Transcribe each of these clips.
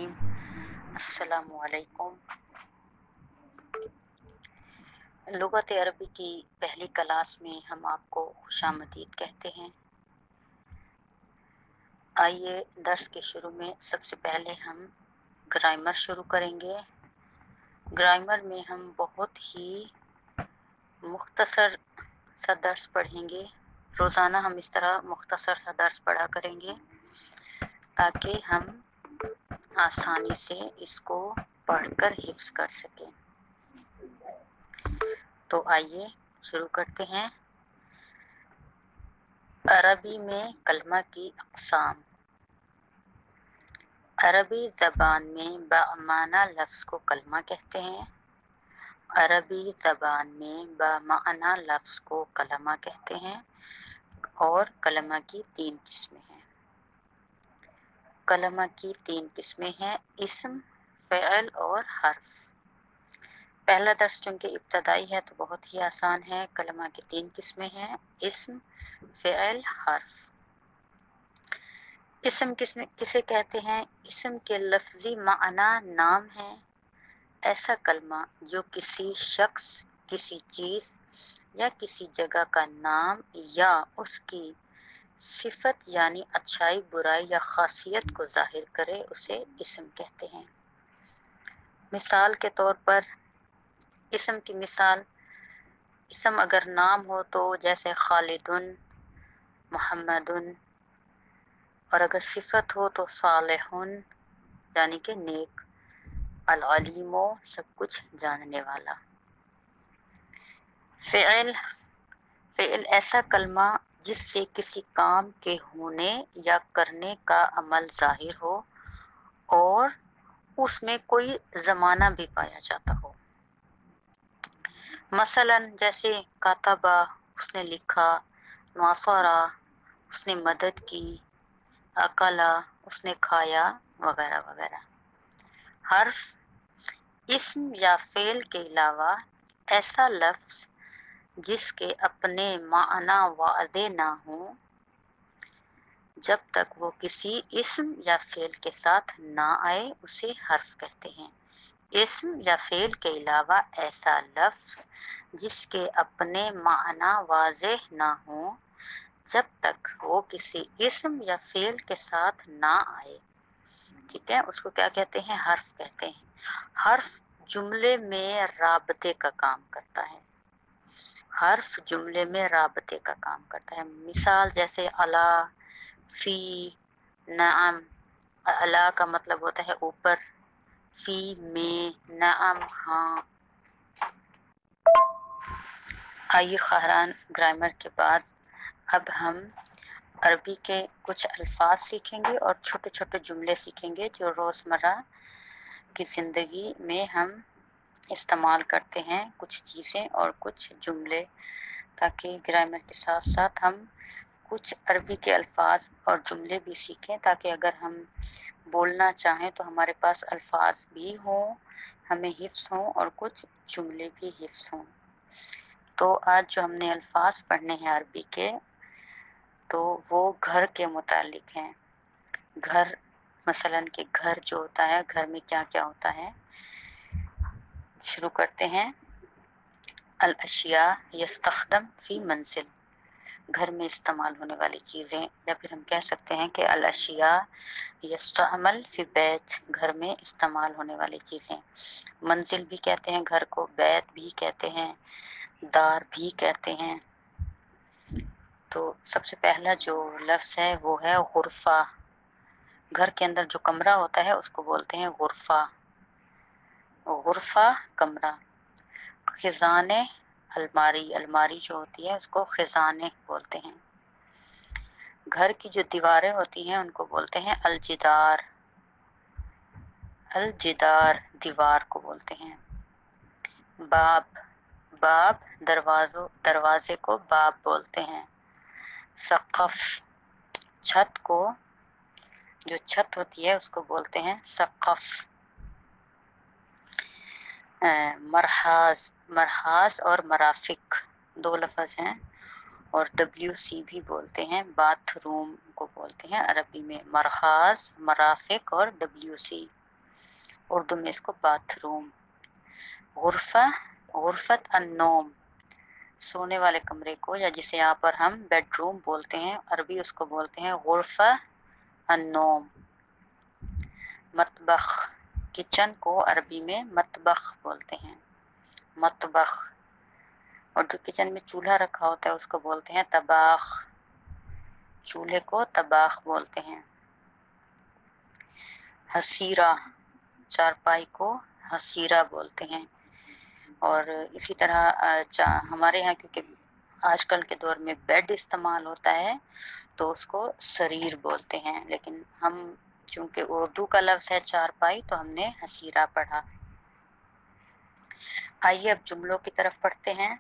अस्सलामु अलैकुम। लुगत अरबी की पहली क्लास में हम आपको खुशामदीद कहते हैं। आइए दर्स के शुरू में सबसे पहले हम ग्रामर शुरू करेंगे। ग्रामर में हम बहुत ही मुख्तसर सा दर्स पढ़ेंगे। रोज़ाना हम इस तरह मुख्तसर सा दर्स पढ़ा करेंगे ताकि हम आसानी से इसको पढ़कर हिफ्ज़ कर सकें। तो आइए शुरू करते हैं। अरबी में कलमा की अक़साम। अरबी ज़बान में बामाना लफ्ज़ को कलमा कहते हैं। अरबी ज़बान में बामाना लफ्ज़ को कलमा कहते हैं और कलमा की 3 किस्में हैं। कलमा की 3 किस्में हैं, इस्म, फ़िअल और हर्फ। पहला दर्स चूँकि इब्तदाई है तो बहुत ही आसान है। कलमा की 3 किस्में हैं, इस्म, फ़िअल, हर्फ। इस्म किसे कहते हैं? इस्म के लफ्ज़ी माना नाम है ऐसा कलमा जो किसी शख्स, किसी चीज़ या किसी जगह का नाम या उसकी सिफत यानी अच्छाई, बुराई या खासियत को जाहिर करे, उसे इस्म कहते हैं। मिसाल के तौर पर इस्म की मिसाल, इस्म अगर नाम हो तो जैसे खालिदुन, मुहम्मदुन, और अगर सिफत हो तो सालिहुन यानी कि नेक, अल अलीमो सब कुछ जानने वाला। फ़िअल ऐसा कलमा जिससे किसी काम के होने या करने का अमल जाहिर हो और उसमें कोई ज़माना भी पाया जाता हो। मसलन जैसे कातबा उसने लिखा, नासरा उसने मदद की, अकला उसने खाया, वगैरह वगैरह। हर्फ इस्म या फ़ेल के अलावा ऐसा लफ्ज़ जिसके अपने माना वादे ना हो, जब तक वो किसी इस्म या फ़ेल के साथ ना आए, उसे हर्फ कहते हैं। इस्म या फ़ेल के अलावा ऐसा लफ्ज़ जिसके अपने माना वाज़ेह ना हो, जब तक वो किसी इस्म या फ़ेल के साथ ना आए, ठीक है, उसको क्या कहते हैं? हर्फ कहते हैं। हर्फ जुमले में राबते का काम करता है। हर्फ जुमले में राबते का काम करता है। मिसाल जैसे अला, फ़ी, नअम। अला का मतलब होता है ऊपर, फ़ी में, नअम हाँ। आइए क़हरान ग्रामर के बाद अब हम अरबी के कुछ अल्फाज सीखेंगे और छोटे छोटे जुमले सीखेंगे जो रोज़मर्रा की ज़िंदगी में हम इस्तेमाल करते हैं, कुछ चीज़ें और कुछ जुमले, ताकि ग्रामर के साथ साथ हम कुछ अरबी के अल्फाज और जुमले भी सीखें, ताकि अगर हम बोलना चाहें तो हमारे पास अल्फाज भी हों, हमें हिफ्ज़ हों और कुछ जुमले भी हिफ्ज़ हों। तो आज जो हमने अल्फाज पढ़ने हैं अरबी के, तो वो घर के मुतालिक हैं। घर, मसलन कि घर जो होता है, घर में क्या क्या होता है। शुरू करते हैं। अल अशिया यस्तख़दम फ़ी मंज़िल, घर में इस्तेमाल होने वाली चीज़ें, या फिर हम कह सकते हैं कि अल अशिया यस्तअमल फ़ी बैत, घर में इस्तेमाल होने वाली चीज़ें। मंजिल भी कहते हैं घर को, बैत भी कहते हैं, दार भी कहते हैं। तो सबसे पहला जो लफ्ज़ है वो है गुरफ़ा। घर के अंदर जो कमरा होता है उसको बोलते हैं गुरफ़ा। गुरफ़ा कमरा। खिज़ाने अलमारी, अलमारी जो होती है उसको खिज़ाने बोलते हैं। घर की जो दीवारें होती हैं उनको बोलते हैं अलजिदार। अलजिदार दीवार को बोलते हैं। बाब, बाब दरवाजे को बाब बोलते हैं। सक़फ़, छत को, जो छत होती है उसको बोलते हैं सक़फ़। मरहाज, मरहाज और मराफ़िक दो लफ्ज़ हैं, और WC भी बोलते हैं, बाथरूम को बोलते हैं अरबी में मरहाज, मराफ़िक और WC। اردو میں اس کو باتھ روم. غرفہ غرفت النوم سونے والے کمرے کو، یا جسے یہاں پر ہم بیڈ روم بولتے ہیں، عربی اس کو بولتے ہیں غرفہ النوم. مطبخ کچن کو عربی میں مطبخ بولتے ہیں. مطبخ. اور جو کچن میں چولہا رکھا ہوتا ہے اس کو بولتے ہیں طباخ. چولہے کو طباخ بولتے ہیں. حسیرہ چارپائی کو حسیرہ بولتے ہیں. اور اسی طرح ہمارے یہاں کیونکہ آج کل کے دور میں بیڈ استعمال ہوتا ہے تو اس کو سریر بولتے ہیں، لیکن ہم چونکہ اردو کا لفظ ہے چارپائی تو ہم نے حسیرہ پڑھا. آئیے اب جملوں کی طرف پڑھتے ہیں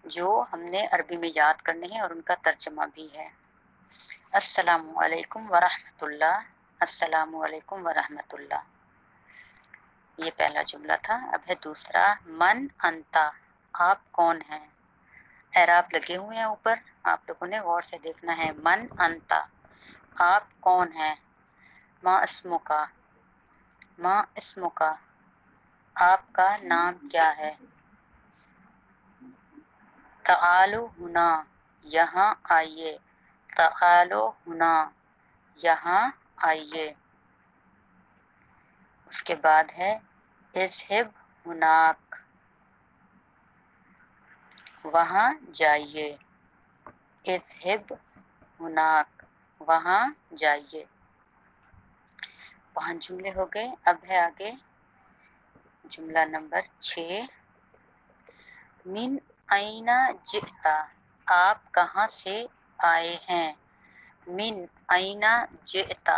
جو ہم نے عربی میں یاد کرنے ہیں اور ان کا ترجمہ بھی ہے. السلام علیکم ورحمۃ اللہ. السلام علیکم ورحمۃ اللہ. یہ پہلا جملہ تھا. اب ہے دوسرا. من انتا آپ کون ہیں. اعراب لگے ہوئے ہیں اوپر، آپ لوگوں نے غور سے دیکھنا ہے. من انتا آپ کون ہیں. ما اسمکا ما اسمکا آپ کا نام کیا ہے. تعالو ہنا یہاں آئیے. تعالو ہنا یہاں آئیے. اس کے بعد ہے اذهب ہناک وہاں جائیے. اذهب ہناک وہاں جائیے. 5 جملے ہو گئے. اب ہے آگے جملہ نمبر 6. من این جئت آپ کہاں سے آئے ہیں. من این جئت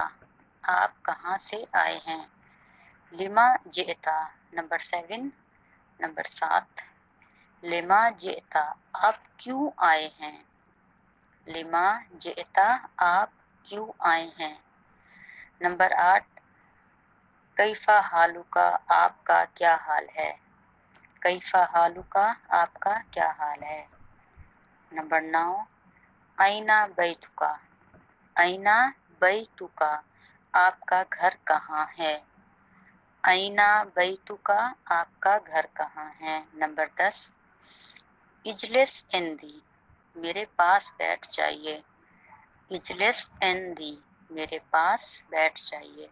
آپ کہاں سے آئے ہیں. لما جئت نمبر 7. نمبر 7 لما جئت آپ کیوں آئے ہیں. لما جئت آپ کیوں آئے ہیں. نمبر 8 کیفا حالک آپ کا کیا حال ہے. کیفا حالک آپ کا کیا حال ہے. نمبر 9 این بیتک این بیتک آپ کا گھر کہاں ہے. این بیتک آپ کا گھر کہاں ہے. نمبر 10 اجلس عندی میرے پاس بیٹھ جائیے. اجلس عندی میرے پاس بیٹھ جائیے.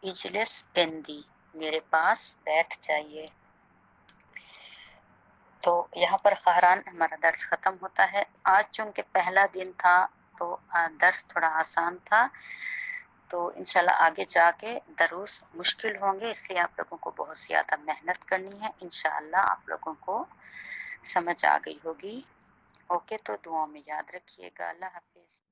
اجلس عندی میرے پاس بیٹھ جائیے. تو یہاں پر قہران ہمارا درس ختم ہوتا ہے. آج چونکہ پہلا دن تھا تو درس تھوڑا آسان تھا، تو انشاءاللہ آگے جا کے دروس مشکل ہوں گے، اس لیے آپ لوگوں کو بہت زیادہ محنت کرنی ہے. انشاءاللہ آپ لوگوں کو سمجھ آ گئی ہوگی. اوکے، تو دعاؤں میں یاد رکھیے گا. اللہ حافظ.